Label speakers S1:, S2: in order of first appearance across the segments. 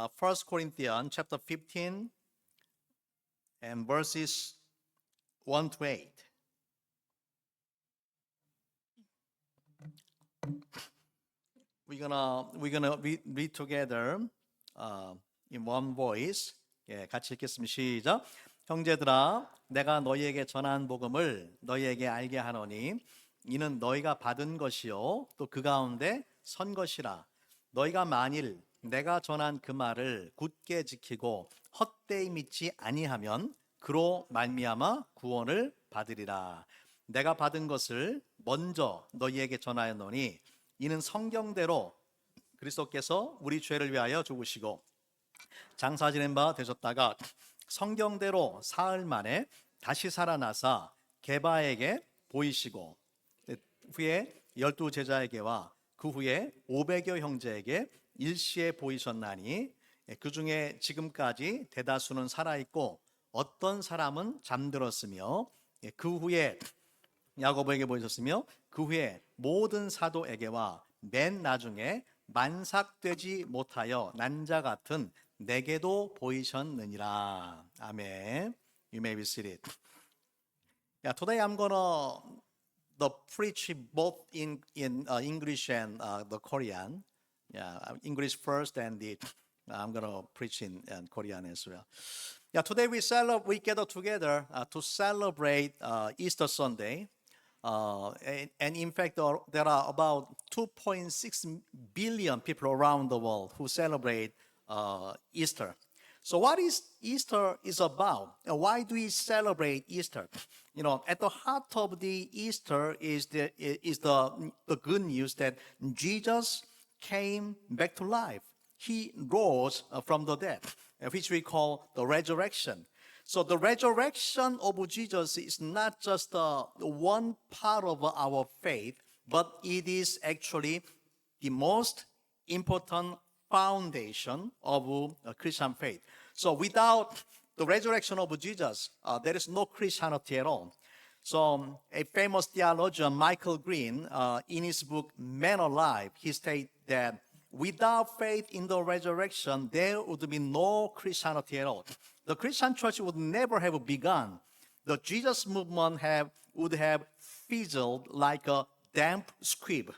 S1: 1 Corinthians chapter 15 and verses 1 to 8. We're gonna read together in one voice. 예, 같이 읽겠습니다. 시작. 형제들아, 내가 너희에게 전한 복음을 너희에게 알게 하노니 이는 너희가 받은 것이요 또 그 가운데 선 것이라. 너희가 만일 내가 전한 그 말을 굳게 지키고 헛되이 믿지 아니하면 그로 말미암아 구원을 받으리라. 내가 받은 것을 먼저 너희에게 전하였노니 이는 성경대로 그리스도께서 우리 죄를 위하여 죽으시고 장사 지낸 바 되셨다가 성경대로 사흘 만에 다시 살아나사 게바에게 보이시고 후에 12 제자에게와 그 후에 500여 형제에게 일시에 보이셨나니 그 중에 지금까지 대다수는 살아있고 어떤 사람은 잠들었으며 그 후에 야고보에게 보이셨으며 그 후에 모든 사도에게와 맨 나중에 만삭되지 못하여 난 자 같은 내게도 보이셨느니라. 아멘. You may be seated. Yeah, today I'm gonna preach both in English and the Korean. Yeah, English first, and I'm gonna preach in Korean as well. Yeah, today we gather together to celebrate Easter Sunday. And in fact, there are about 2.6 billion people around the world who celebrate Easter. So what is Easter is about? Why do we celebrate Easter? You know, at the heart of the Easter is the good news that Jesus came back to life. He rose from the dead, which we call the resurrection. So the resurrection of Jesus is not just one part of our faith, but it is actually the most important foundation of Christian faith. So without the resurrection of Jesus, there is no Christianity at all. So a famous theologian, Michael Green, in his book Man Alive, he stated that without faith in the resurrection, there would be no Christianity at all. The Christian church would never have begun. The Jesus movement would have fizzled like a damp squib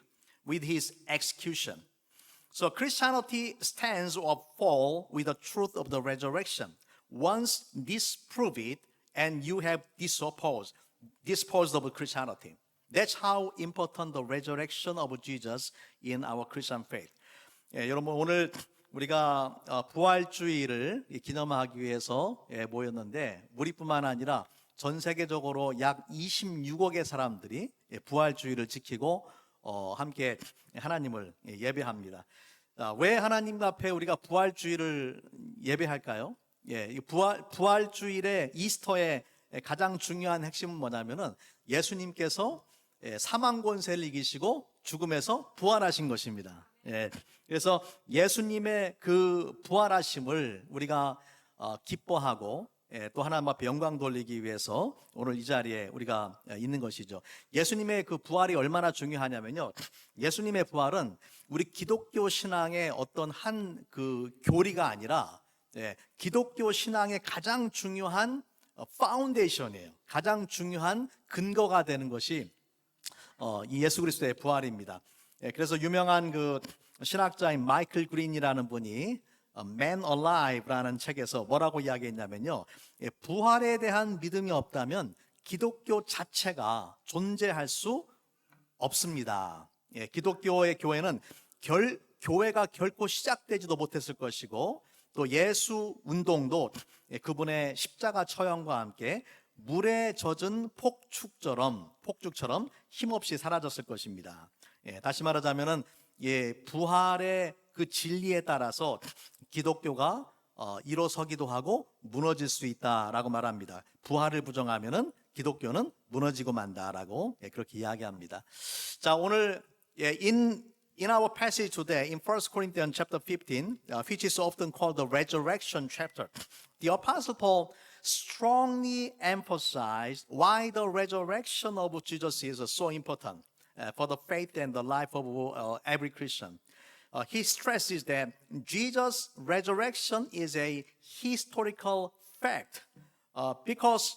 S1: with his execution. So Christianity stands or falls with the truth of the resurrection. Once disprove it, and you have disposed of Christianity. That's how important the resurrection of Jesus in our Christian faith. 예, 여러분 오늘 우리가 부활주의를 기념하기 위해서 모였는데 우리뿐만 아니라 전 세계적으로 약 26억의 사람들이 부활주의를 지키고 함께 하나님을 예배합니다. 왜 하나님 앞에 우리가 부활주의를 예배할까요? 예, 부활주일의 이스터의 가장 중요한 핵심은 뭐냐면은 예수님께서 사망 권세를 이기시고 죽음에서 부활하신 것입니다. 예, 그래서 예수님의 그 부활하심을 우리가 기뻐하고 또 하나님 앞에 영광 돌리기 위해서 오늘 이 자리에 우리가 있는 것이죠. 예수님의 그 부활이 얼마나 중요하냐면요. 예수님의 부활은 우리 기독교 신앙의 어떤 한 그 교리가 아니라 기독교 신앙의 가장 중요한 파운데이션이에요. 가장 중요한 근거가 되는 것이 이 예수 그리스도의 부활입니다. 그래서 유명한 그 신학자인 마이클 그린이라는 분이 Man Alive라는 책에서 뭐라고 이야기했냐면요. 부활에 대한 믿음이 없다면 기독교 자체가 존재할 수 없습니다. 기독교의 교회는 교회가 결코 시작되지도 못했을 것이고 또 예수 운동도 그분의 십자가 처형과 함께 물에 젖은 폭죽처럼 힘없이 사라졌을 것입니다. 다시 말하자면은 부활의 그 진리에 따라서 기독교가 일어서기도 하고 무너질 수 있다라고 말합니다. 부활을 부정하면은 기독교는 무너지고 만다라고 그렇게 이야기합니다. 자, 오늘 in our passage today in 1 Corinthians chapter 15, which is often called the resurrection chapter, the Apostle Paul strongly emphasized why the resurrection of Jesus is so important for the faith and the life of every Christian. he stresses that Jesus' resurrection is a historical fact. Because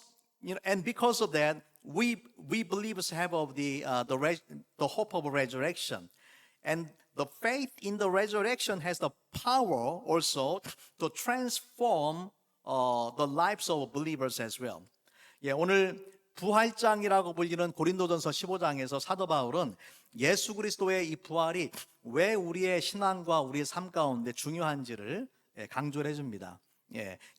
S1: and because of that, we believers have of the hope of resurrection, and the faith in the resurrection has the power also to transform the lives of believers as well. 예, 오늘 부활장이라고 불리는 고린도전서 15장에서 사도 바울은 예수 그리스도의 이 부활이 왜 우리의 신앙과 우리의 삶 가운데 중요한지를 강조를 해줍니다.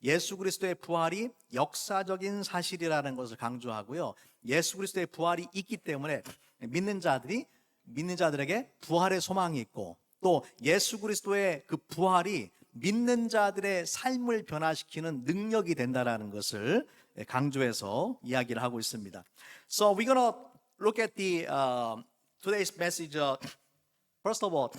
S1: 예수 그리스도의 부활이 역사적인 사실이라는 것을 강조하고요. 예수 그리스도의 부활이 있기 때문에 믿는 자들에게 부활의 소망이 있고, 또 예수 그리스도의 그 부활이 믿는 자들의 삶을 변화시키는 능력이 된다라는 것을 강조해서 이야기를 하고 있습니다. So we're gonna look at the today's message. First of all,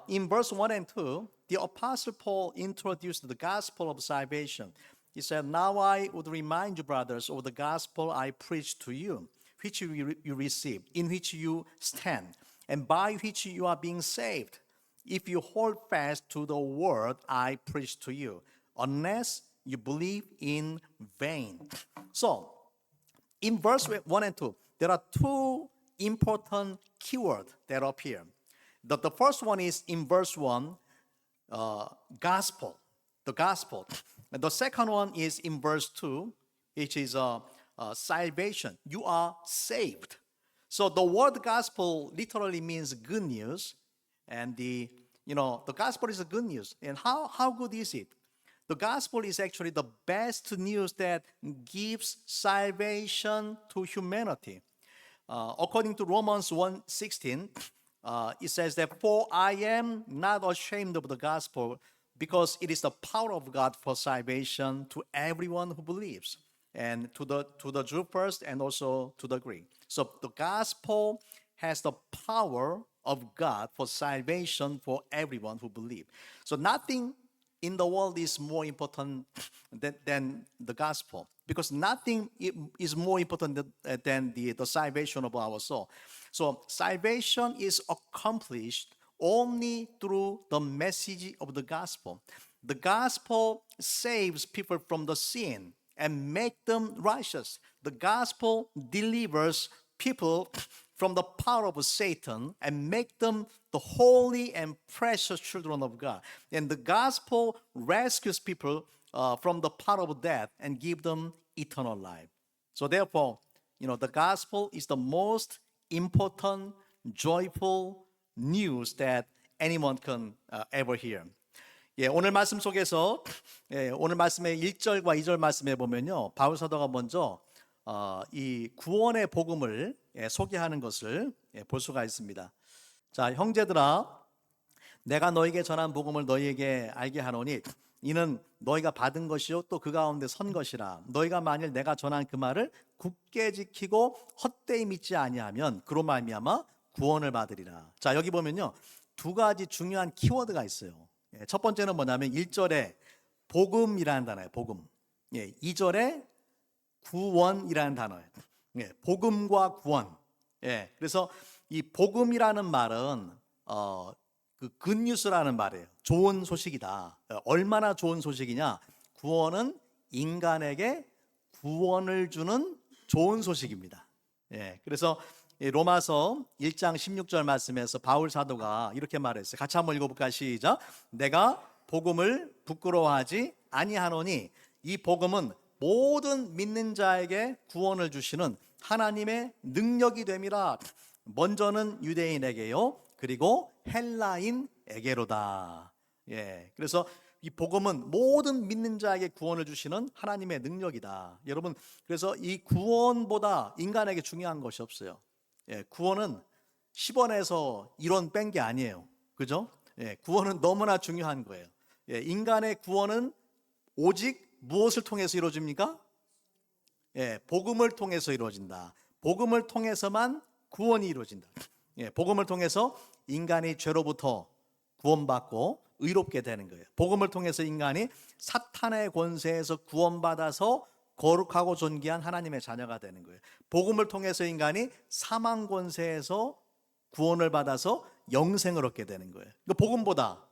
S1: in verse 1 and 2, the Apostle Paul introduced the gospel of salvation. He said, "Now I would remind you, brothers, of the gospel I preached to you, which you received, in which you stand, and by which you are being saved, if you hold fast to the word I preached to you, unless you believe in vain." So, in verse 1 and 2, there are two important keywords that appear. The first one is in verse 1, gospel, the gospel. And the second one is in verse 2, which is salvation. You are saved. So the word gospel literally means good news, and the gospel is a good news. And how good is it? The gospel is actually the best news that gives salvation to humanity. According to Romans 1:16, it says that, "For I am not ashamed of the gospel, because it is the power of God for salvation to everyone who believes, and to the Jew first, and also to the Greek." So the gospel has the power of God for salvation for everyone who believes. So nothing in the world is more important than the gospel, because nothing is more important than the salvation of our soul. So salvation is accomplished only through the message of the gospel. The gospel saves people from the sin and make them righteous. The gospel delivers people from the power of Satan and make them the holy and precious children of God. And the gospel rescues people from the power of death and give them eternal life. So therefore, the gospel is the most important, joyful news that anyone can ever hear. 오늘 말씀 속에서 오늘 말씀의 1절과 2절 말씀에 보면요, 바울 사도가 먼저 이 구원의 복음을 소개하는 것을 볼 수가 있습니다. 자, 형제들아, 내가 너에게 전한 복음을 너희에게 알게 하노니 이는 너희가 받은 것이요 또 그 가운데 선 것이라. 너희가 만일 내가 전한 그 말을 굳게 지키고 헛되이 믿지 아니하면 그로 말미암아 구원을 받으리라. 자, 여기 보면요, 두 가지 중요한 키워드가 있어요. 첫 번째는 뭐냐면 1절에 복음이라는 단어예요. 복음. 2절에 구원이라는 단어예요. 복음과 구원. 그래서 이 복음이라는 말은 그 굿뉴스라는 말이에요. 좋은 소식이다. 얼마나 좋은 소식이냐? 구원은 인간에게 구원을 주는 좋은 소식입니다. 그래서 로마서 1장 16절 말씀에서 바울 사도가 이렇게 말했어요. 같이 한번 읽어볼까요? 시작. "내가 복음을 부끄러워하지 아니하노니 이 복음은 모든 믿는 자에게 구원을 주시는 하나님의 능력이 됨이라. 먼저는 유대인에게요, 그리고 헬라인에게로다." 그래서 이 복음은 모든 믿는 자에게 구원을 주시는 하나님의 능력이다. 여러분, 그래서 이 구원보다 인간에게 중요한 것이 없어요. 구원은 10원에서 1원 뺀 게 아니에요. 그죠? 구원은 너무나 중요한 거예요. 인간의 구원은 오직 무엇을 통해서 이루어집니까? 복음을 통해서 이루어진다. 복음을 통해서만 구원이 이루어진다. 복음을 통해서 인간이 죄로부터 구원받고 의롭게 되는 거예요. 복음을 통해서 인간이 사탄의 권세에서 구원받아서 거룩하고 존귀한 하나님의 자녀가 되는 거예요. 복음을 통해서 인간이 사망 권세에서 구원을 받아서 영생을 얻게 되는 거예요. 그 복음보다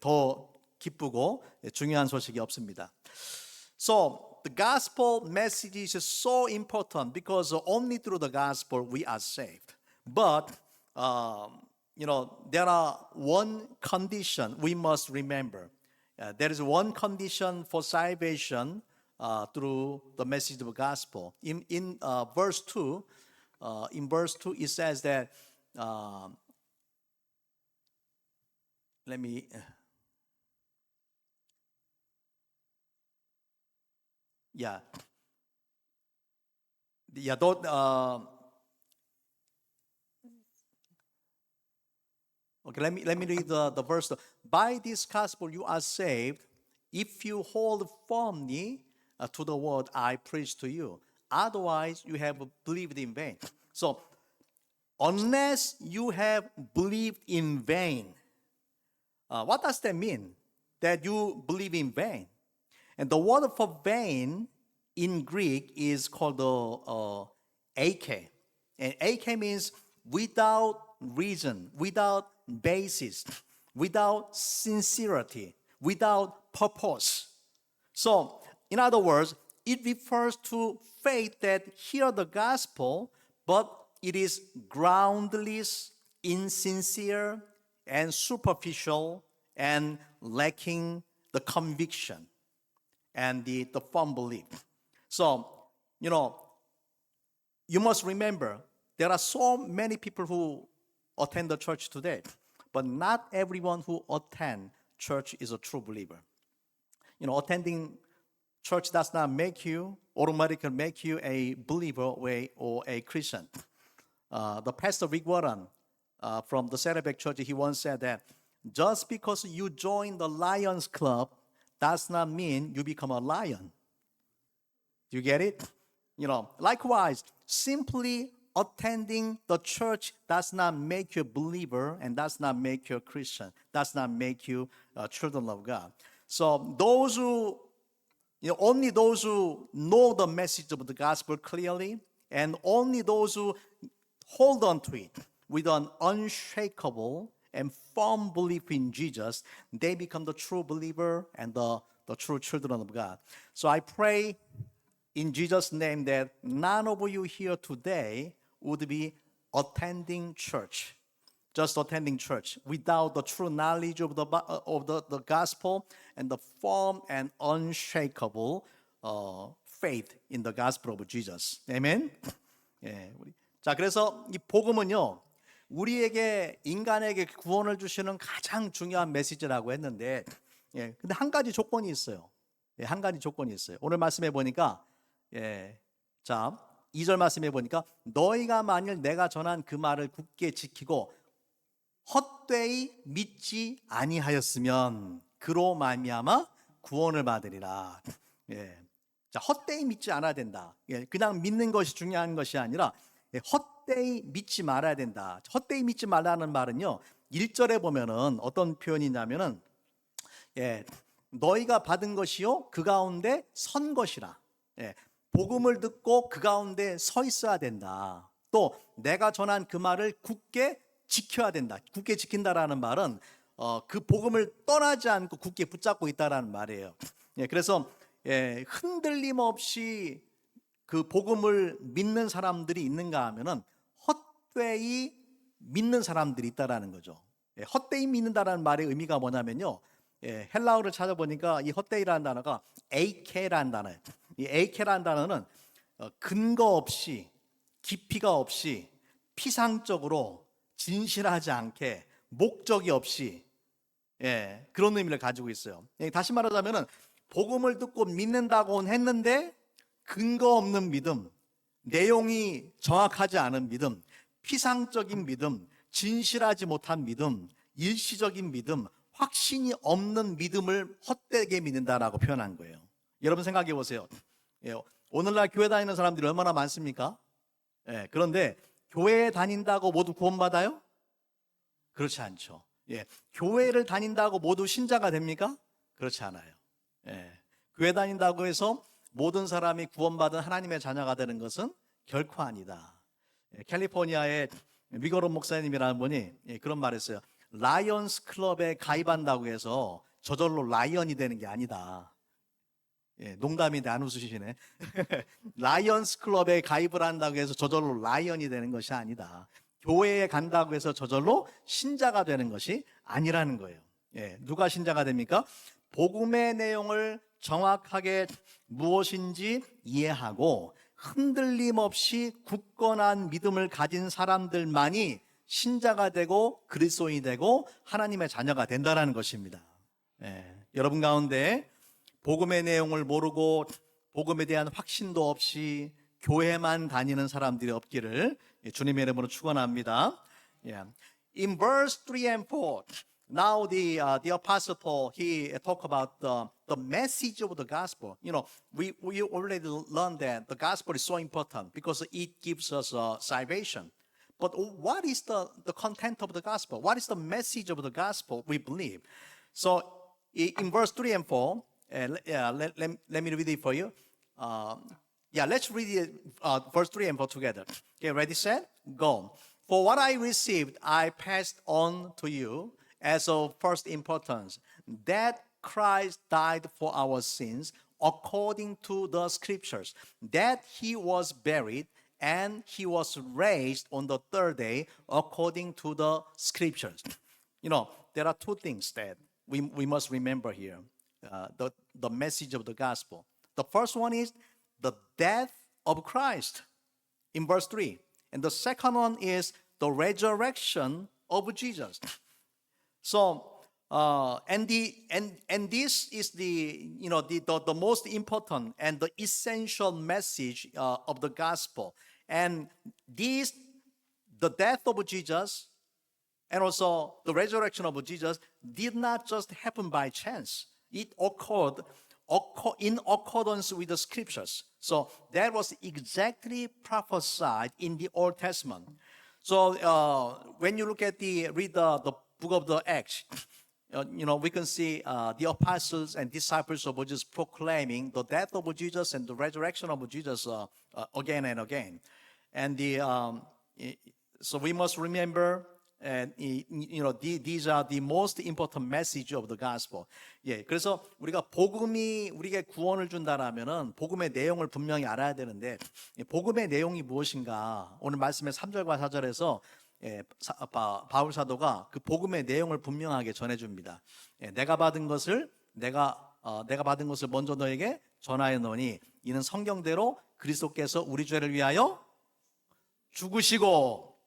S1: 더 기쁘고 중요한 소식이 없습니다. So the gospel message is so important because only through the gospel we are saved. But there are one condition we must remember. There is one condition for salvation through the message of the gospel. In verse 2, it says that let me. Yeah. Yeah. Okay. Let me read the verse. By this gospel you are saved, if you hold firmly to the word I preach to you. Otherwise, you have believed in vain. So, unless you have believed in vain, what does that mean? That you believe in vain. And the word for vain in Greek is called ake. And ake means without reason, without basis, without sincerity, without purpose. So, in other words, it refers to faith that hear the gospel, but it is groundless, insincere, and superficial, and lacking the conviction and the firm belief. So, you must remember, there are so many people who attend the church today, but not everyone who attend church is a true believer. Attending church does not automatically make you a believer or a Christian. The pastor Rick Warren from the Saddleback Church, he once said that just because you join the Lions Club does not mean you become a lion. Do you get it? Likewise, simply attending the church does not make you a believer and does not make you a Christian, does not make you children of God. So those who, only those who know the message of the gospel clearly, and only those who hold on to it with an unshakable and firm belief in Jesus, they become the true believer and the true children of God. So I pray in Jesus' name that none of you here today would be attending church, just attending church without the true knowledge of the gospel and the firm and unshakable faith in the gospel of Jesus. Amen. 예, 자, 그래서 이 복음은요, 우리에게 인간에게 구원을 주시는 가장 중요한 메시지라고 했는데, 근데 한 가지 조건이 있어요. 한 가지 조건이 있어요. 오늘 말씀해 보니까, 자, 2절 말씀해 보니까 너희가 만일 내가 전한 그 말을 굳게 지키고 헛되이 믿지 아니하였으면 그로 말미암아 구원을 받으리라. 자, 헛되이 믿지 않아야 된다. 그냥 믿는 것이 중요한 것이 아니라 헛되이 믿지 말아야 된다. 헛되이 믿지 말라는 말은요, 1절에 보면은 어떤 표현이냐면은 너희가 받은 것이요 그 가운데 선 것이라. 복음을 듣고 그 가운데 서 있어야 된다. 또 내가 전한 그 말을 굳게 지켜야 된다. 굳게 지킨다라는 말은 그 복음을 떠나지 않고 굳게 붙잡고 있다라는 말이에요. 그래서 흔들림 없이 그 복음을 믿는 사람들이 있는가 하면은 헛되이 믿는 사람들이 있다라는 거죠. 헛되이 믿는다라는 말의 의미가 뭐냐면요, 헬라어를 찾아보니까 이 헛되이라는 단어가 에이케라는 단어예요. 이 에이케라는 단어는 근거 없이, 깊이가 없이, 피상적으로, 진실하지 않게, 목적이 없이, 그런 의미를 가지고 있어요. 다시 말하자면은 복음을 듣고 믿는다고 했는데 근거 없는 믿음, 내용이 정확하지 않은 믿음, 피상적인 믿음, 진실하지 못한 믿음, 일시적인 믿음, 확신이 없는 믿음을 헛되게 믿는다라고 표현한 거예요. 여러분 생각해 보세요. 오늘날 교회 다니는 사람들이 얼마나 많습니까? 그런데 교회에 다닌다고 모두 구원받아요? 그렇지 않죠. 교회를 다닌다고 모두 신자가 됩니까? 그렇지 않아요. 교회 다닌다고 해서 모든 사람이 구원받은 하나님의 자녀가 되는 것은 결코 아니다. 캘리포니아에 미거론 목사님이라는 분이 그런 말했어요. 라이언스 클럽에 가입한다고 해서 저절로 라이언이 되는 게 아니다. 농담인데 안 웃으시네. 라이언스 클럽에 가입을 한다고 해서 저절로 라이언이 되는 것이 아니다. 교회에 간다고 해서 저절로 신자가 되는 것이 아니라는 거예요. 누가 신자가 됩니까? 복음의 내용을 정확하게 무엇인지 이해하고 흔들림 없이 굳건한 믿음을 가진 사람들만이 신자가 되고 그리스도인이 되고 하나님의 자녀가 된다는 것입니다. 여러분 가운데 복음의 내용을 모르고 복음에 대한 확신도 없이 교회만 다니는 사람들이 없기를 주님의 이름으로 축원합니다. In verse 3 and 4, now the apostle Paul he talk about the message of the gospel. You know, we already learned that the gospel is so important because it gives us salvation. But what is the content of the gospel? What is the message of the gospel we believe? So in verse 3 and 4, let me read it for you. Let's read it, verse 3 and 4 together. Okay, ready, set, go. For what I received, I passed on to you as of first importance, that Christ died for our sins according to the scriptures, that he was buried, and he was raised on the third day according to the scriptures. You know, there are two things that we must remember here. The message of the gospel. The first one is the death of Christ in verse 3. And the second one is the resurrection of Jesus. So, and this is the most important and the essential message of the gospel. And the death of Jesus and also the resurrection of Jesus did not just happen by chance. It occurred in accordance with the scriptures. So that was exactly prophesied in the Old Testament. So when you look at read the book of the Acts, we can see the apostles and disciples of Jesus proclaiming the death of Jesus and the resurrection of Jesus again and again. And so we must remember, and these are the most important message of the gospel. 그래서 우리가 복음이 우리에게 구원을 준다라면은 복음의 내용을 분명히 알아야 되는데 복음의 내용이 무엇인가? 오늘 말씀의 3절과 4절에서 바울 사도가 그 복음의 내용을 분명하게 전해줍니다. 내가 받은 것을 먼저 너에게 전하였노니 이는 성경대로 그리스도께서 우리 죄를 위하여 죽으시고,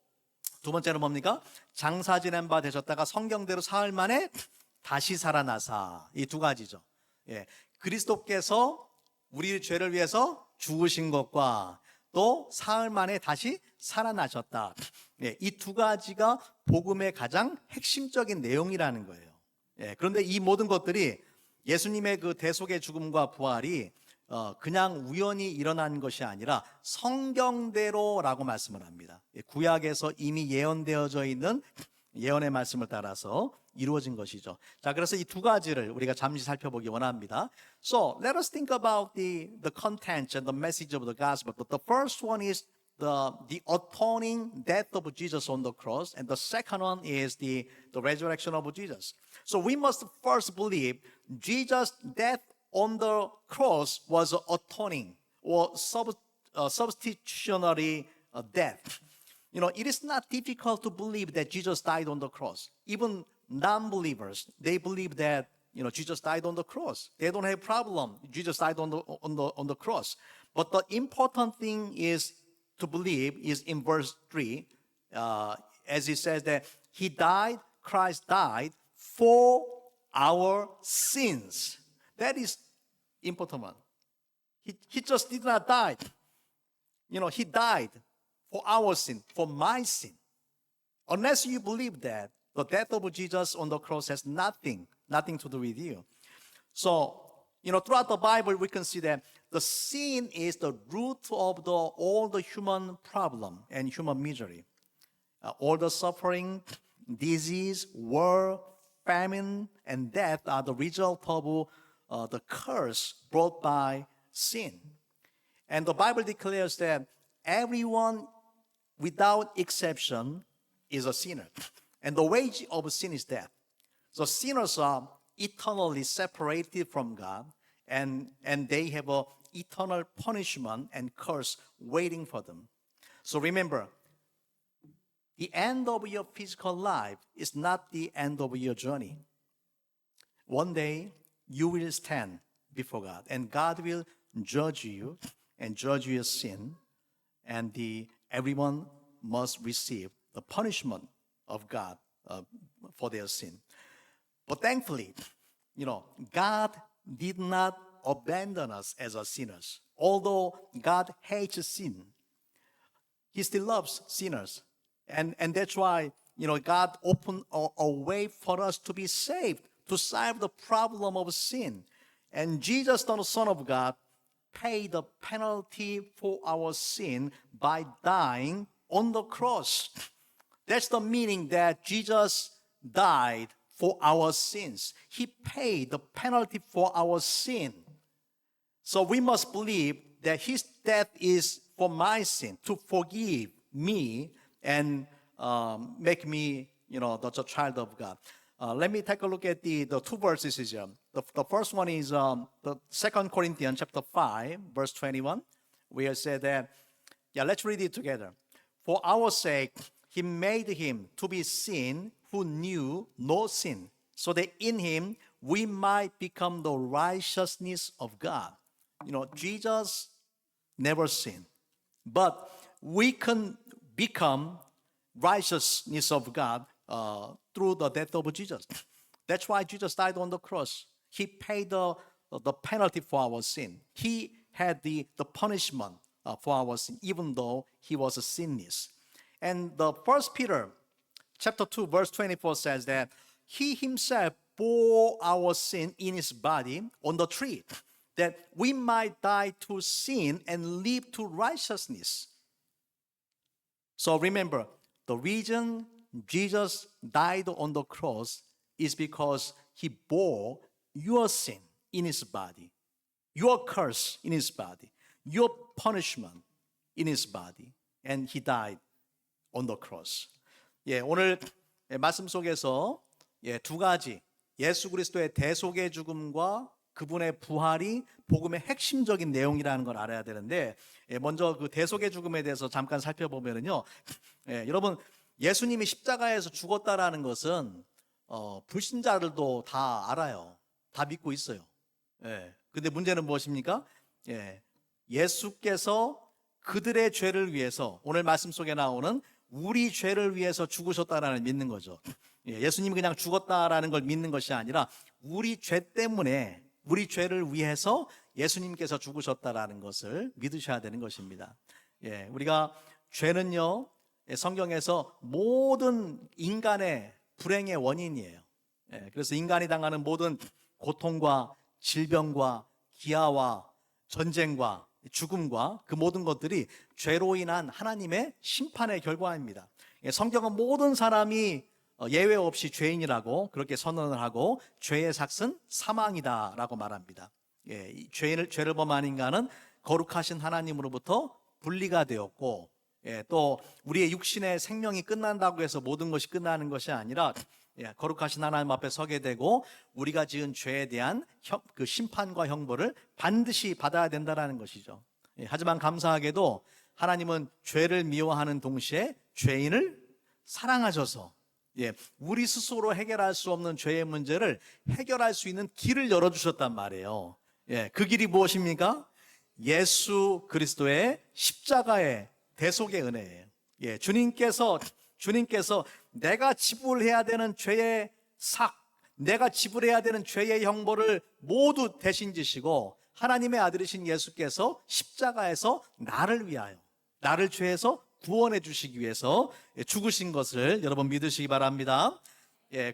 S1: 두 번째는 뭡니까? 장사 지낸 바 되셨다가 성경대로 사흘 만에 다시 살아나사. 이 두 가지죠. 그리스도께서 우리 죄를 위해서 죽으신 것과 또 사흘 만에 다시 살아나셨다. 이 두 가지가 복음의 가장 핵심적인 내용이라는 거예요. 그런데 이 모든 것들이 예수님의 그 대속의 죽음과 부활이 그냥 우연히 일어난 것이 아니라 성경대로라고 말씀을 합니다. 구약에서 이미 예언되어져 있는 예언의 말씀을 따라서 이루어진 것이죠. 자, 그래서 이 두 가지를 우리가 잠시 살펴보기 원합니다. So let us think about the content and the message of the gospel. The first one is the atoning death of Jesus on the cross, and the second one is the resurrection of Jesus. So we must first believe Jesus' death on the cross was atoning or substitutionary death. It is not difficult to believe that Jesus died on the cross. Even non-believers, they believe that Jesus died on the cross. They don't have a problem. Jesus died on the cross. But the important thing is to believe is in verse 3, as it says that he died, Christ died for our sins. That is important one. He just did not die. He died for our sin, for my sin. Unless you believe that, the death of Jesus on the cross has nothing to do with you. So, throughout the Bible, we can see that the sin is the root of all the human problem and human misery. All the suffering, disease, war, famine, and death are the result of the curse brought by sin. And the Bible declares that everyone, without exception, is a sinner. And the wage of sin is death. So sinners are eternally separated from God, and they have a eternal punishment and curse waiting for them. So remember, the end of your physical life is not the end of your journey. One day you will stand before God, and God will judge you and judge your sin, and everyone must receive the punishment of God for their sin. But thankfully, God did not abandon us as sinners. Although God hates sin, He still loves sinners. And that's why, God opened a way for us to be saved, to solve the problem of sin. And Jesus, the Son of God, paid the penalty for our sin by dying on the cross. That's the meaning that Jesus died for our sins. He paid the penalty for our sin. So we must believe that His death is for my sin, to forgive me and make me, the child of God. Let me take a look at the two verses here. The first one is the 2 Corinthians chapter 5, verse 21, where it said that, let's read it together. For our sake, He made Him to be sin who knew no sin, so that in Him we might become the righteousness of God. Jesus never sinned, but we can become righteousness of God through the death of Jesus. That's why Jesus died on the cross. He paid the penalty for our sin. He had the punishment for our sin, even though He was sinless. And the 1 Peter chapter 2, verse 24 says that He Himself bore our sin in His body on the tree, that we might die to sin and live to righteousness. So remember, the reason Jesus died on the cross is because He bore your sin in His body, your curse in His body, your punishment in His body, and He died on the cross. 오늘 말씀 속에서 두 가지, 예수 그리스도의 대속의 죽음과 그분의 부활이 복음의 핵심적인 내용이라는 걸 알아야 되는데, 먼저 그 대속의 죽음에 대해서 잠깐 살펴보면요, 여러분, 예수님이 십자가에서 죽었다라는 것은 불신자들도 다 알아요. 다 믿고 있어요. 근데 문제는 무엇입니까? 예수께서 그들의 죄를 위해서, 오늘 말씀 속에 나오는 우리 죄를 위해서 죽으셨다라는 믿는 거죠. 예수님이 그냥 죽었다라는 걸 믿는 것이 아니라 우리 죄 때문에, 우리 죄를 위해서 예수님께서 죽으셨다라는 것을 믿으셔야 되는 것입니다. 우리가 죄는요, 성경에서 모든 인간의 불행의 원인이에요. 그래서 인간이 당하는 모든 고통과 질병과 기아와 전쟁과 죽음과 그 모든 것들이 죄로 인한 하나님의 심판의 결과입니다. 성경은 모든 사람이 예외 없이 죄인이라고 그렇게 선언을 하고, 죄의 삭은 사망이다라고 말합니다. 죄를 범한 인간은 거룩하신 하나님으로부터 분리가 되었고, 또 우리의 육신의 생명이 끝난다고 해서 모든 것이 끝나는 것이 아니라 거룩하신 하나님 앞에 서게 되고, 우리가 지은 죄에 대한 그 심판과 형벌을 반드시 받아야 된다는 것이죠. 하지만 감사하게도 하나님은 죄를 미워하는 동시에 죄인을 사랑하셔서 우리 스스로 해결할 수 없는 죄의 문제를 해결할 수 있는 길을 열어주셨단 말이에요. 그 길이 무엇입니까? 예수 그리스도의 십자가의 대속의 은혜예요. 주님께서 내가 지불해야 되는 죄의 삭, 내가 지불해야 되는 죄의 형벌을 모두 대신 지시고, 하나님의 아들이신 예수께서 십자가에서 나를 위하여, 나를 죄에서 구원해 주시기 위해서 죽으신 것을 여러분 믿으시기 바랍니다.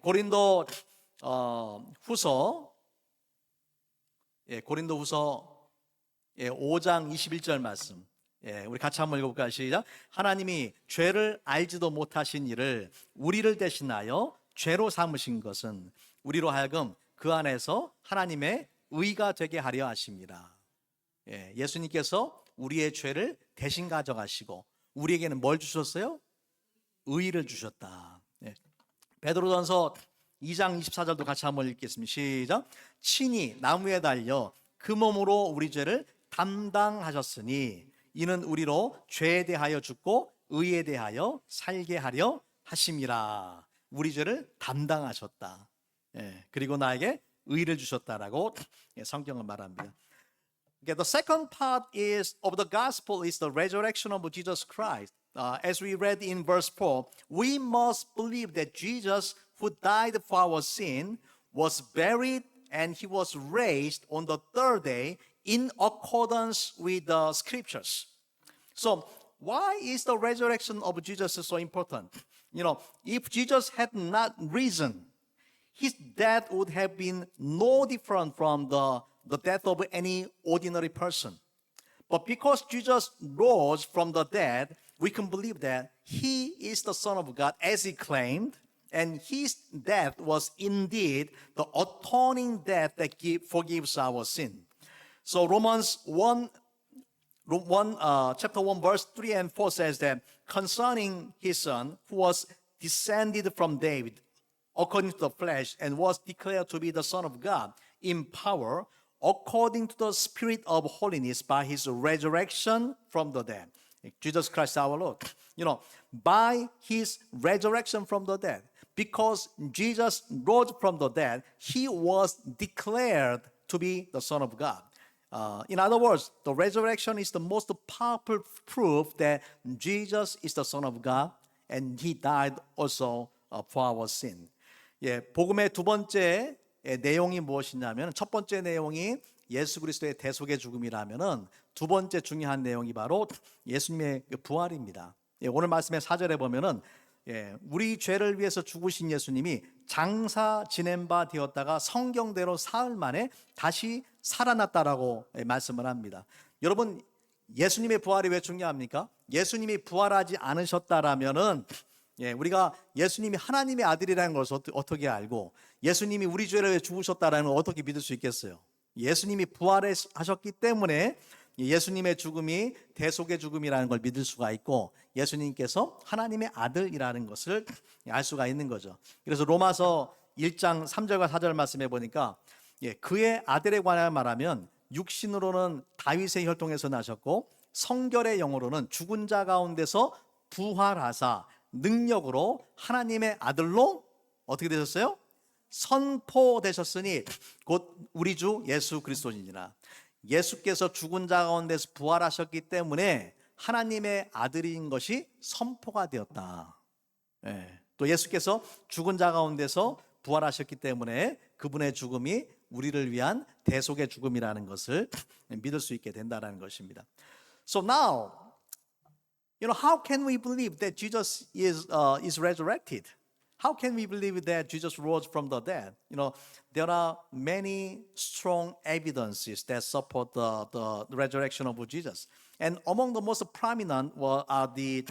S1: 고린도 후서 5장 21절 말씀, 우리 같이 한번 읽어볼까요? 시작. 하나님이 죄를 알지도 못하신 이를 우리를 대신하여 죄로 삼으신 것은 우리로 하여금 그 안에서 하나님의 의가 되게 하려 하심이라. 예수님께서 우리의 죄를 대신 가져가시고, 우리에게는 뭘 주셨어요? 의를 주셨다. 예. 베드로전서 2장 24절도 같이 한번 읽겠습니다. 시작. 친히 나무에 달려 그 몸으로 우리 죄를 담당하셨으니 이는 우리로 죄에 대하여 죽고 의에 대하여 살게 하려 하심이라. 우리 죄를 담당하셨다. 예. 그리고 나에게 의를 주셨다라고 성경은 말합니다. Okay, the second part is of the gospel is the resurrection of Jesus Christ. As we read in verse 4, we must believe that Jesus, who died for our sin, was buried and he was raised on the third day in accordance with the scriptures. So, why is the resurrection of Jesus so important? You know, if Jesus had not risen, his death would have been no different from the death of any ordinary person. But because Jesus rose from the dead, we can believe that he is the Son of God as he claimed, and his death was indeed the atoning death that forgives our sin. So Romans 1, chapter 1, verse 3 and 4 says that concerning his Son, who was descended from David, according to the flesh, and was declared to be the Son of God in power, according to the Spirit of holiness by his resurrection from the dead. Jesus Christ our Lord. You know, by his resurrection from the dead, because Jesus rose from the dead, he was declared to be the Son of God. In other words, the resurrection is the most powerful proof that Jesus is the Son of God and he died also for our sin. 예, 복음의 두 번째 내용이 무엇이냐면 첫 번째 내용이 예수 그리스도의 대속의 죽음이라면은 두 번째 중요한 내용이 바로 예수님의 부활입니다. 예, 오늘 말씀의 4절에 보면은 우리 죄를 위해서 죽으신 예수님이 장사 지낸 바 되었다가 성경대로 사흘 만에 다시 살아났다라고 말씀을 합니다. 여러분, 예수님의 부활이 왜 중요합니까? 예수님이 부활하지 않으셨다라면은 우리가 예수님이 하나님의 아들이라는 것을 어떻게 알고 예수님이 우리 죄를 위해 죽으셨다라는 걸 어떻게 믿을 수 있겠어요? 예수님이 부활하셨기 때문에 예수님의 죽음이 대속의 죽음이라는 걸 믿을 수가 있고 예수님께서 하나님의 아들이라는 것을 알 수가 있는 거죠. 그래서 로마서 1장 3절과 4절 말씀해 보니까 그의 아들에 관하여 말하면 육신으로는 다윗의 혈통에서 나셨고 성결의 영으로는 죽은 자 가운데서 부활하사 능력으로 하나님의 아들로 어떻게 되셨어요? 선포되셨으니 곧 우리 주 예수 그리스도니라. 예수께서 죽은 자 가운데서 부활하셨기 때문에 하나님의 아들인 것이 선포가 되었다. 또 예수께서 죽은 자 가운데서 부활하셨기 때문에 그분의 죽음이 우리를 위한 대속의 죽음이라는 것을 믿을 수 있게 된다는 것입니다. So now, how can we believe that Jesus is resurrected? How can we believe that Jesus rose from the dead? There are many strong evidences that support the resurrection of Jesus. And among the most prominent are the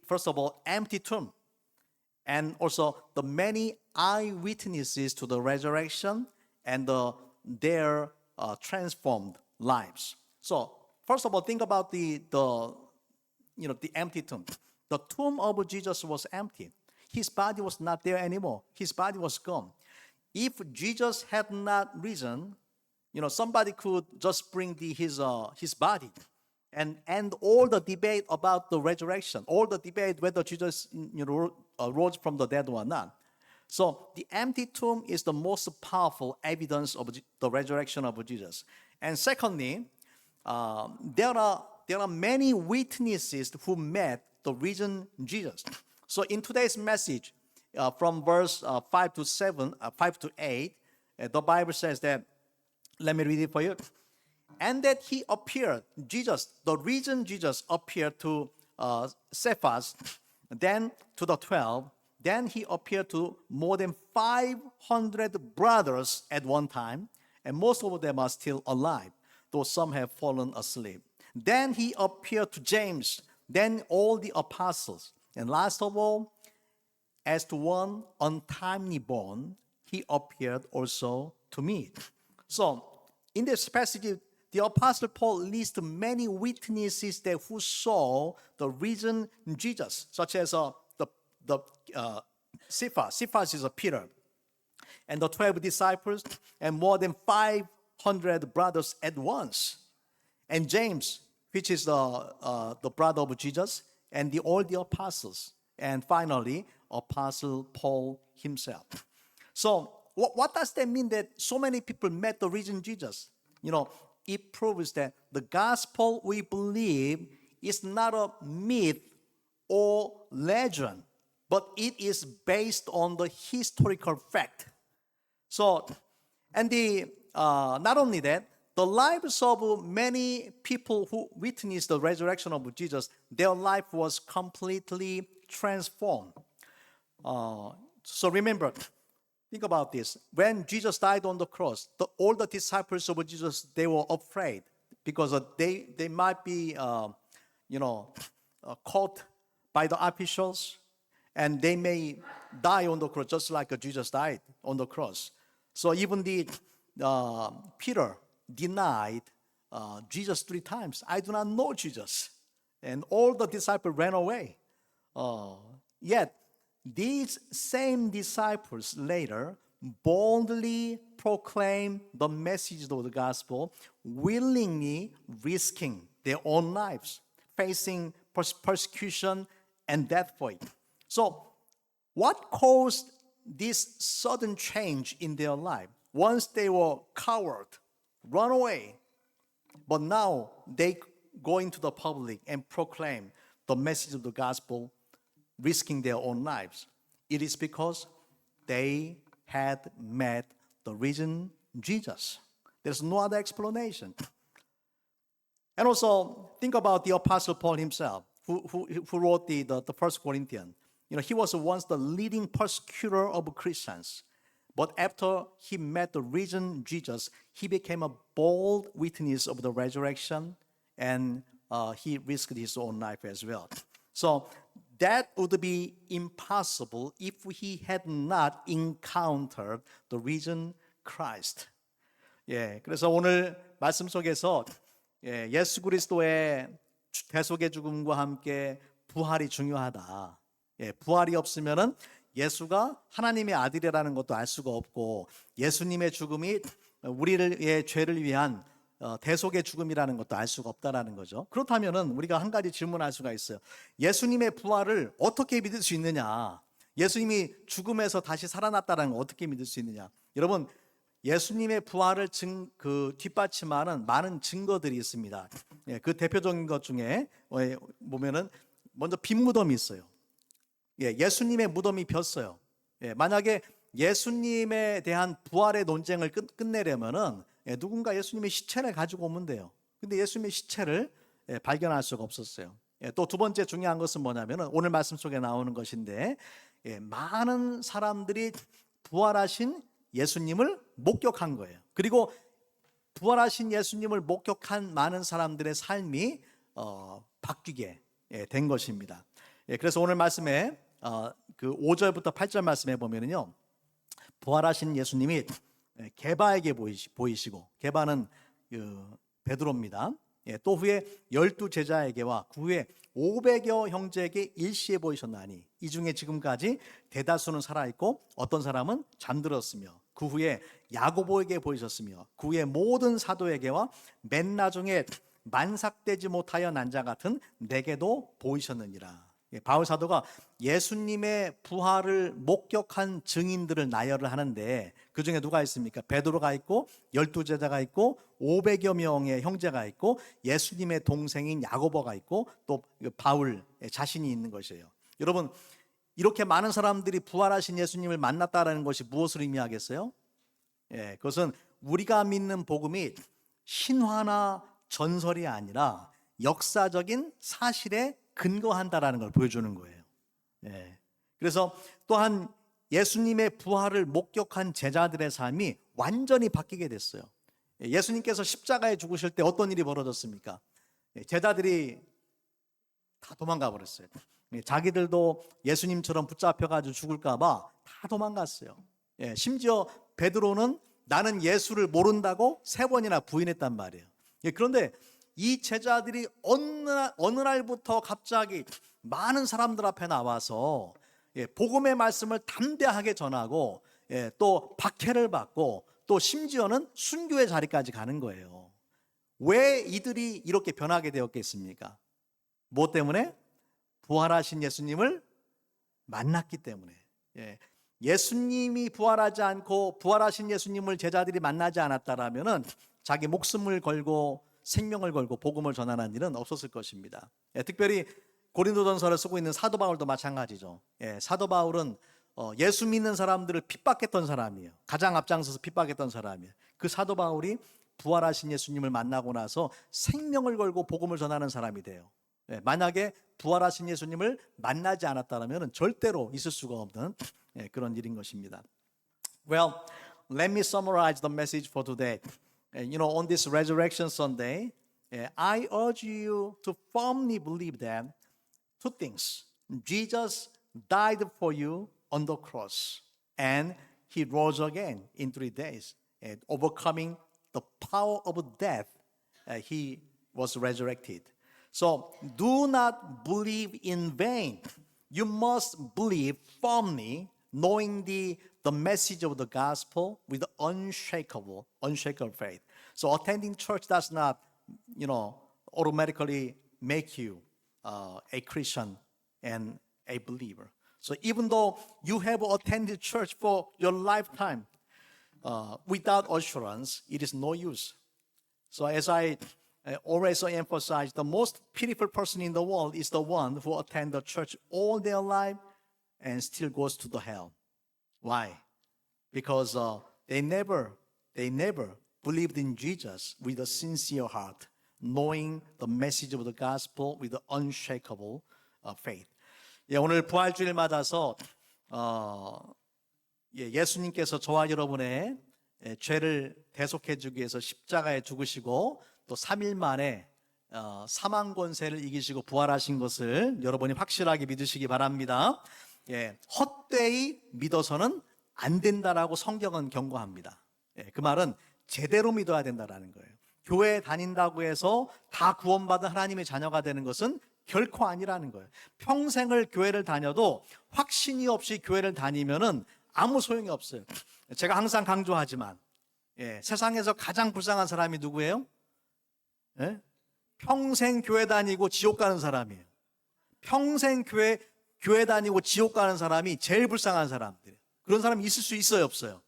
S1: first of all, empty tomb. And also the many eyewitnesses to the resurrection and their transformed lives. So, first of all, think about the empty tomb. The tomb of Jesus was empty. His body was not there anymore. His body was gone. If Jesus had not risen, somebody could just bring his body and end all the debate about the resurrection, all the debate whether Jesus rose from the dead or not. So the empty tomb is the most powerful evidence of the resurrection of Jesus. And secondly, there are many witnesses who met the risen Jesus. So in today's message, from verse 5 to 8, the Bible says that, let me read it for you. And that he appeared, Jesus, the risen Jesus appeared to Cephas, then to the 12, then he appeared to more than 500 brothers at one time, and most of them are still alive, though some have fallen asleep. Then he appeared to James, then all the apostles. And last of all, as to one untimely born, he appeared also to me. So, in this passage, the Apostle Paul lists many witnesses who saw the risen Jesus, such as the Cephas is a Peter, and the 12 disciples, and more than 500 brothers at once, and James, which is the brother of Jesus, and all the apostles, and finally, Apostle Paul himself. So, what does that mean that so many people met the risen Jesus? You know, it proves that the gospel we believe is not a myth or legend, but it is based on the historical fact. So, and not only that, the lives of many people who witnessed the resurrection of Jesus, their life was completely transformed. So remember, think about this. When Jesus died on the cross, all the disciples of Jesus, they were afraid because they might be, caught by the officials, and they may die on the cross just like Jesus died on the cross. So even Peter denied Jesus 3 times. I do not know Jesus. And all the disciples ran away. Yet, these same disciples later boldly proclaimed the message of the gospel, willingly risking their own lives, facing persecution and death for it. So, what caused this sudden change in their life? Once they were coward, run away, but now they go into the public and proclaim the message of the gospel, risking their own lives. It is because they had met the risen Jesus. There's no other explanation. And also, think about the Apostle Paul himself, who wrote the 1 Corinthians. You know, he was once the leading persecutor of Christians. But after he met the risen Jesus, he became a bold witness of the resurrection, and he risked his own life as well. So that would be impossible if he had not encountered the risen Christ. 예, 그래서 오늘 말씀 속에서 예수 그리스도의 대속의 죽음과 함께 부활이 중요하다. 부활이 없으면은 예수가 하나님의 아들이라는 것도 알 수가 없고, 예수님의 죽음이 우리의 죄를 위한 대속의 죽음이라는 것도 알 수가 없다라는 거죠. 그렇다면은 우리가 한 가지 질문할 수가 있어요. 예수님의 부활을 어떻게 믿을 수 있느냐? 예수님이 죽음에서 다시 살아났다는 걸 어떻게 믿을 수 있느냐? 여러분, 예수님의 부활을 뒷받침하는 많은 증거들이 있습니다. 그 대표적인 것 중에 보면은 먼저 빈 무덤이 있어요. 예수님의 무덤이 비었어요. 만약에 예수님에 대한 부활의 논쟁을 끝내려면은 누군가 예수님의 시체를 가지고 오면 돼요. 근데 예수님의 시체를 발견할 수가 없었어요. 또 두 번째 중요한 것은 뭐냐면은 오늘 말씀 속에 나오는 것인데, 많은 사람들이 부활하신 예수님을 목격한 거예요. 그리고 부활하신 예수님을 목격한 많은 사람들의 삶이 바뀌게 된 것입니다. 그래서 오늘 말씀에 그 5절부터 8절 말씀에 보면은요, 부활하신 예수님이 게바에게 보이시고, 게바는 베드로입니다. 또 후에 12 제자에게와 그 후에 500여 형제에게 일시에 보이셨나니 이 중에 지금까지 대다수는 살아있고 어떤 사람은 잠들었으며, 그 후에 야고보에게 보이셨으며, 그 후에 모든 사도에게와 맨 나중에 만삭되지 못하여 난 자 같은 내게도 보이셨느니라. 바울 사도가 예수님의 부활을 목격한 증인들을 나열을 하는데, 그 중에 누가 있습니까? 베드로가 있고 12 제자가 있고 500여 명의 형제가 있고 예수님의 동생인 야고보가 있고 또 바울 자신이 있는 것이에요. 여러분, 이렇게 많은 사람들이 부활하신 예수님을 만났다라는 것이 무엇을 의미하겠어요? 그것은 우리가 믿는 복음이 신화나 전설이 아니라 역사적인 사실에 근거한다라는 걸 보여주는 거예요. 그래서 또한 예수님의 부활을 목격한 제자들의 삶이 완전히 바뀌게 됐어요. 예수님께서 십자가에 죽으실 때 어떤 일이 벌어졌습니까? 제자들이 다 도망가 버렸어요. 자기들도 예수님처럼 붙잡혀가지고 죽을까 봐 다 도망갔어요. 심지어 베드로는 나는 예수를 모른다고 3번이나 부인했단 말이에요. 그런데 이 제자들이 어느 날부터 갑자기 많은 사람들 앞에 나와서 복음의 말씀을 담대하게 전하고 또 박해를 받고 또 심지어는 순교의 자리까지 가는 거예요. 왜 이들이 이렇게 변하게 되었겠습니까? 무엇 때문에? 부활하신 예수님을 만났기 때문에. 예수님이 부활하지 않고 부활하신 예수님을 제자들이 만나지 않았다라면은 자기 목숨을 걸고 생명을 걸고 복음을 전하는 일은 없었을 것입니다. 특별히 고린도전서를 쓰고 있는 사도 바울도 마찬가지죠. 사도 바울은 예수 믿는 사람들을 핍박했던 사람이에요. 가장 앞장서서 핍박했던 사람이에요. 그 사도 바울이 부활하신 예수님을 만나고 나서 생명을 걸고 복음을 전하는 사람이 돼요. 만약에 부활하신 예수님을 만나지 않았다면 절대로 있을 수가 없는 그런 일인 것입니다. Well, let me summarize the message for today. On this Resurrection Sunday, I urge you to firmly believe that two things. Jesus died for you on the cross, and He rose again in 3 days. And overcoming the power of death, He was resurrected. So do not believe in vain. You must believe firmly, knowing the message of the gospel with unshakable faith. So attending church does not, automatically make you a Christian and a believer. So even though you have attended church for your lifetime, without assurance, it is no use. So as I always emphasize, the most pitiful person in the world is the one who attends the church all their life and still goes to the hell. Why? Because they never believed in Jesus with a sincere heart, knowing the message of the gospel with unshakable faith. 오늘 부활주일 맞아서 예수님께서 저와 여러분의 죄를 대속해 주기 위해서 십자가에 죽으시고 또 3일 만에 사망 권세를 이기시고 부활하신 것을 여러분이 확실하게 믿으시기 바랍니다. 헛되이 믿어서는 안 된다라고 성경은 경고합니다. 그 말은 제대로 믿어야 된다라는 거예요. 교회에 다닌다고 해서 다 구원받은 하나님의 자녀가 되는 것은 결코 아니라는 거예요. 평생을 교회를 다녀도 확신이 없이 교회를 다니면은 아무 소용이 없어요. 제가 항상 강조하지만 세상에서 가장 불쌍한 사람이 누구예요? 평생 교회 다니고 지옥 가는 사람이에요. 평생 교회 다니고 지옥 가는 사람이 제일 불쌍한 사람들이에요. 그런 사람이 있을 수 있어요, 없어요?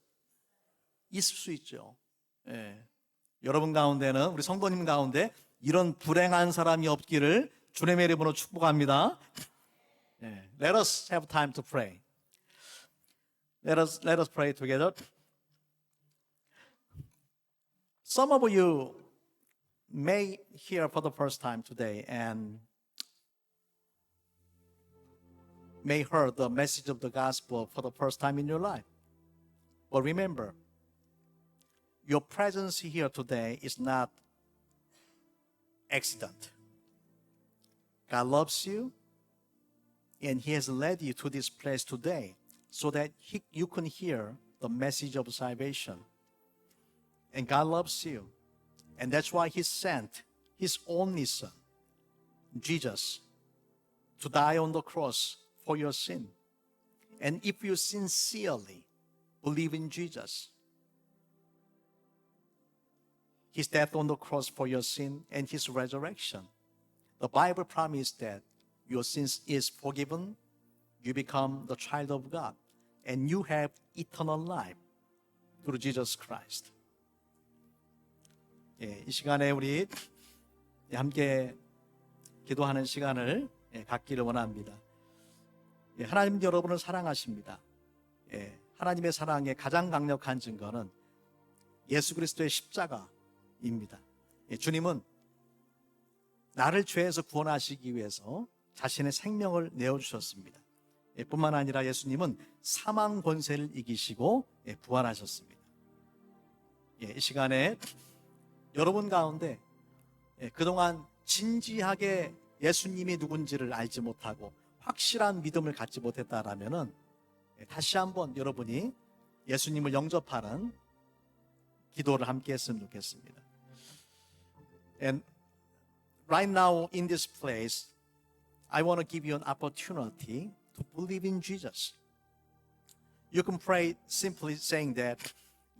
S1: 있을 수 있죠. 여러분 가운데는, 우리 성도님 가운데 이런 불행한 사람이 없기를 주님의 이름으로 축복합니다. Let us have time to pray. Let us pray together. Some of you may hear for the first time today and may hear the message of the gospel for the first time in your life. But remember, your presence here today is not accident. God loves you, and He has led you to this place today so that you can hear the message of salvation. And God loves you, and that's why He sent His only Son, Jesus, to die on the cross for your sin. And if you sincerely believe in Jesus, His death on the cross for your sin and His resurrection, the Bible promised that your sins is forgiven, you become the child of God, and you have eternal life through Jesus Christ. 이 시간에 우리 함께 기도하는 시간을 갖기를 원합니다. 하나님 여러분을 사랑하십니다. 하나님의 사랑의 가장 강력한 증거는 예수 그리스도의 십자가입니다. 주님은 나를 죄에서 구원하시기 위해서 자신의 생명을 내어주셨습니다. 뿐만 아니라 예수님은 사망 권세를 이기시고 부활하셨습니다. 이 시간에 여러분 가운데 그동안 진지하게 예수님이 누군지를 알지 못하고 확실한 믿음을 갖지 못했다라면은 다시 한번 여러분이 예수님을 영접하는 기도를 함께 했으면 좋겠습니다. And right now in this place, I want to give you an opportunity to believe in Jesus. You can pray simply saying that,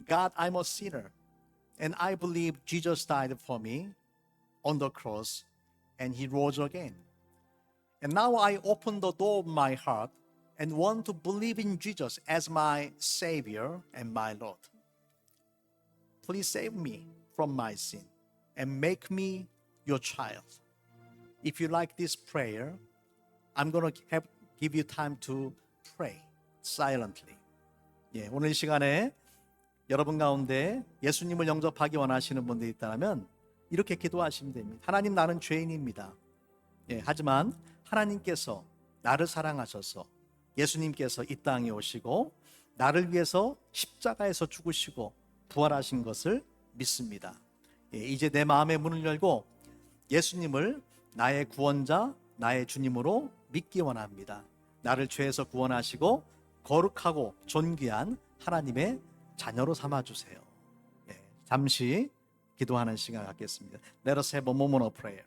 S1: God, I'm a sinner, and I believe Jesus died for me on the cross, and he rose again. And now I open the door of my heart and want to believe in Jesus as my Savior and my Lord. Please save me from my sin and make me your child. If you like this prayer, I'm going to give you time to pray silently. 예, 오늘 이 시간에 여러분 가운데 예수님을 영접하기 원하시는 분들이 있다면 이렇게 기도하시면 됩니다. 하나님, 나는 죄인입니다. 예, 하지만 하나님께서 나를 사랑하셔서 예수님께서 이 땅에 오시고 나를 위해서 십자가에서 죽으시고 부활하신 것을 믿습니다. 예, 이제 내 마음의 문을 열고 예수님을 나의 구원자, 나의 주님으로 믿기 원합니다. 나를 죄에서 구원하시고 거룩하고 존귀한 하나님의 자녀로 삼아주세요. 예, 잠시 기도하는 시간 갖겠습니다. Let us have a moment of prayer.